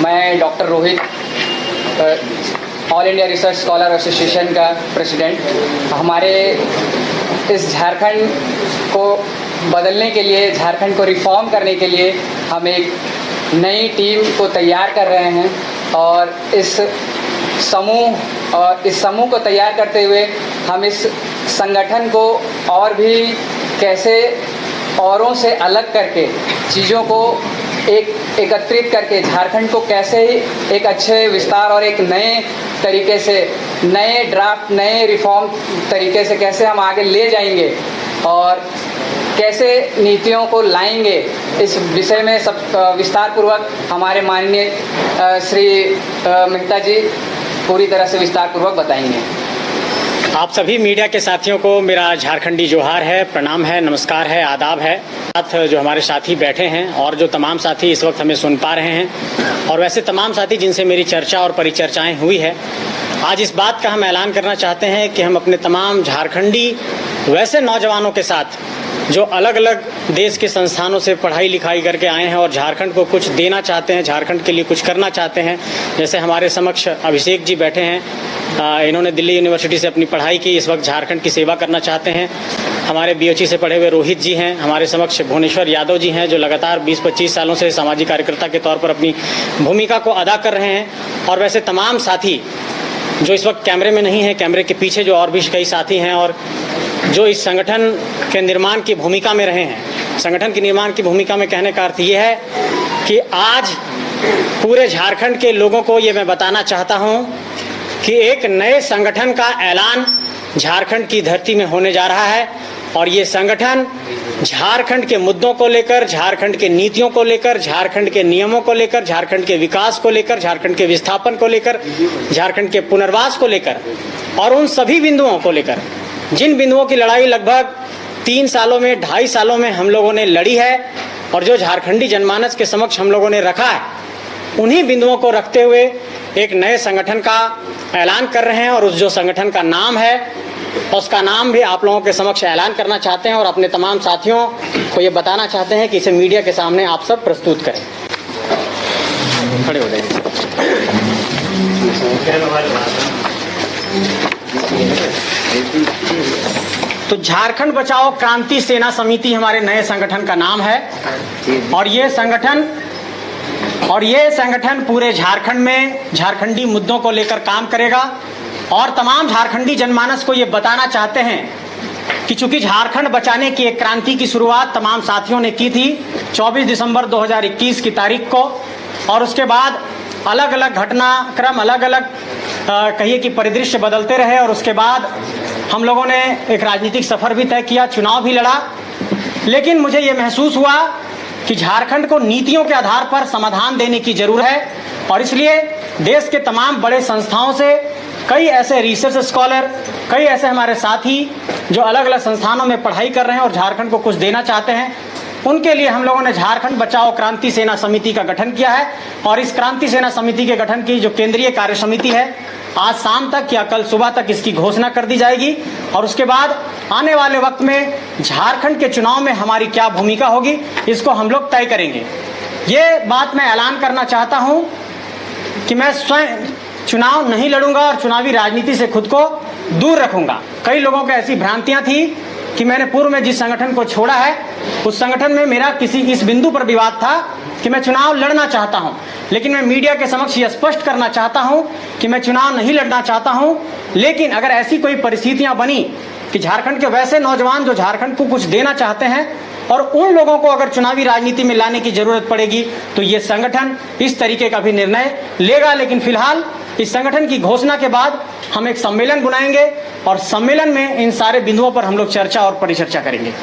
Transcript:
मैं doctor Rohit, all India research scholar association का president. हमारे इस झारखंड को बदलने के लिए, झारखंड को रिफॉर्म करने के लिए हम एक नई टीम को तैयार कर रहे हैं और इस समूह को तैयार करते हुए हम इस संगठन को और भी कैसे औरों से अलग करके चीज़ों को एकत्रित करके झारखंड को कैसे ही एक अच्छे विस्तार और एक नए तरीके से, नए ड्राफ्ट, नए रिफॉर्म तरीके से कैसे हम आगे ले जाएंगे और कैसे नीतियों को लाएंगे, इस विषय में सब विस्तार पूर्वक हमारे माननीय श्री मेहता जी पूरी तरह से विस्तार पूर्वक बताएंगे। आप सभी मीडिया के साथियों को मेरा झारखंडी जोहार है, प्रणाम है, नमस्कार है, आदाब है। साथ जो हमारे साथी बैठे हैं और जो तमाम साथी इस वक्त हमें सुन पा रहे हैं और वैसे तमाम साथी जिनसे मेरी चर्चा और परिचर्चाएं हुई है, आज इस बात का हम ऐलान करना चाहते हैं कि हम अपने तमाम झारखंडी वैसे नौजवानों के साथ जो अलग अलग देश के संस्थानों से पढ़ाई लिखाई करके आए हैं और झारखंड को कुछ देना चाहते हैं, झारखंड के लिए कुछ करना चाहते हैं, जैसे हमारे समक्ष अभिषेक जी बैठे हैं, इन्होंने दिल्ली यूनिवर्सिटी से अपनी पढ़ाई की, इस वक्त झारखंड की सेवा करना चाहते हैं। हमारे बीओची से पढ़े हुए रोहित जी हैं, हमारे समक्ष भुवनेश्वर यादव जी हैं जो लगातार 20-25 सालों से सामाजिक कार्यकर्ता के तौर पर अपनी भूमिका को अदा कर रहे हैं। और वैसे तमाम साथी जो इस वक्त कैमरे में नहीं है, कैमरे के पीछे जो और भी कई साथी हैं और जो इस संगठन के निर्माण की भूमिका में रहे हैं। संगठन की निर्माण की भूमिका में कहने का अर्थ ये है कि आज पूरे झारखंड के लोगों को ये मैं बताना चाहता हूँ कि एक नए संगठन का ऐलान झारखंड की धरती में होने जा रहा है और ये संगठन झारखंड के मुद्दों को लेकर, झारखंड के नीतियों को लेकर, झारखंड के नियमों को लेकर, झारखंड के विकास को लेकर, झारखंड के विस्थापन को लेकर, झारखंड के पुनर्वास को लेकर और उन सभी बिंदुओं को लेकर जिन बिंदुओं की लड़ाई लगभग 3 सालों में, 2.5 सालों में हम लोगों ने लड़ी है और जो झारखंडी जनमानस के समक्ष हम लोगों ने रखा है, उन्हीं बिंदुओं को रखते हुए एक नए संगठन का ऐलान कर रहे हैं और उस जो संगठन का नाम है उसका नाम भी आप लोगों के समक्ष ऐलान करना चाहते हैं और अपने तमाम साथियों को ये बताना चाहते हैं कि इसे मीडिया के सामने आप सब प्रस्तुत करें। खड़े हो जाइए। तो झारखंड बचाओ क्रांति सेना समिति हमारे नए संगठन का नाम है और ये संगठन पूरे झारखंड में झारखंडी मुद्दों को लेकर काम करेगा और तमाम झारखंडी जनमानस को ये बताना चाहते हैं कि चूंकि झारखंड बचाने की एक क्रांति की शुरुआत तमाम साथियों ने की थी 24 दिसंबर 2021 की तारीख को और उसके बाद अलग अलग घटनाक्रम, अलग अलग कहिए कि परिदृश्य बदलते रहे और उसके बाद हम लोगों ने एक राजनीतिक सफर भी तय किया, चुनाव भी लड़ा। लेकिन मुझे ये महसूस हुआ कि झारखंड को नीतियों के आधार पर समाधान देने की जरूरत है और इसलिए देश के तमाम बड़े संस्थाओं से कई ऐसे रिसर्च स्कॉलर, कई ऐसे हमारे साथी जो अलग अलग संस्थानों में पढ़ाई कर रहे हैं और झारखंड को कुछ देना चाहते हैं, उनके लिए हम लोगों ने झारखंड बचाओ क्रांति सेना समिति का गठन किया है और इस क्रांति सेना समिति के गठन की जो केंद्रीय कार्य समिति है, आज शाम तक या कल सुबह तक इसकी घोषणा कर दी जाएगी और उसके बाद आने वाले वक्त में झारखंड के चुनाव में हमारी क्या भूमिका होगी इसको हम लोग तय करेंगे। ये बात मैं ऐलान करना चाहता हूं कि मैं स्वयं चुनाव नहीं लड़ूंगा और चुनावी राजनीति से खुद को दूर रखूंगा। कई लोगों को ऐसी भ्रांतियां थी कि मैंने पूर्व में जिस संगठन को छोड़ा है उस संगठन में मेरा किसी इस बिंदु पर विवाद था कि मैं चुनाव लड़ना चाहता हूं, लेकिन मैं मीडिया के समक्ष यह स्पष्ट करना चाहता हूं कि मैं चुनाव नहीं लड़ना चाहता हूं। लेकिन अगर ऐसी कोई परिस्थितियां बनी कि झारखंड के वैसे नौजवान जो झारखंड को कुछ देना चाहते हैं और उन लोगों को अगर चुनावी राजनीति में लाने की जरूरत पड़ेगी तो ये संगठन इस तरीके का भी निर्णय लेगा। लेकिन फिलहाल इस संगठन की घोषणा के बाद हम एक सम्मेलन बुलाएंगे और सम्मेलन में इन सारे बिंदुओं पर हम लोग चर्चा और परिचर्चा करेंगे।